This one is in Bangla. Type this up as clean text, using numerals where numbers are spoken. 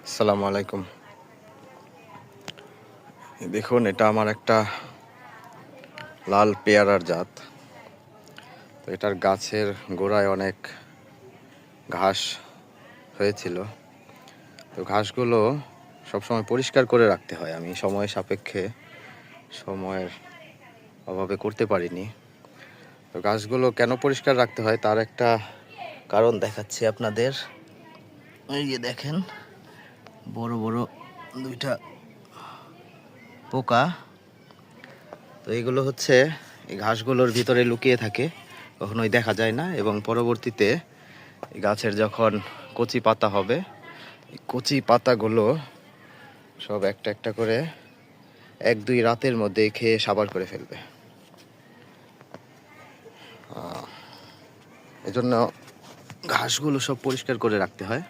আসসালামু আলাইকুম। দেখুন, এটা আমার একটা লাল পেয়ারার জাত। তো এটার গাছের গোড়ায় অনেক ঘাস হয়েছিল। তো ঘাসগুলো সবসময় পরিষ্কার করে রাখতে হয়। আমি সময় সাপেক্ষে সময়ের অভাবে করতে পারিনি। তো গাছগুলো কেন পরিষ্কার রাখতে হয় তার একটা কারণ দেখাচ্ছি আপনাদের। এই যে দেখেন, বড় বড় দুইটা পোকা। তো এগুলো হচ্ছে এই ঘাসগুলোর ভিতরে লুকিয়ে থাকে, কখনোই দেখা যায় না, এবং পরবর্তীতে এই গাছের যখন কচি পাতা হবে, এই কচি পাতাগুলো সব একটা একটা করে 1-2 রাতের মধ্যে খেয়ে সাবার করে ফেলবে। এজন্য ঘাসগুলো সব পরিষ্কার করে রাখতে হয়।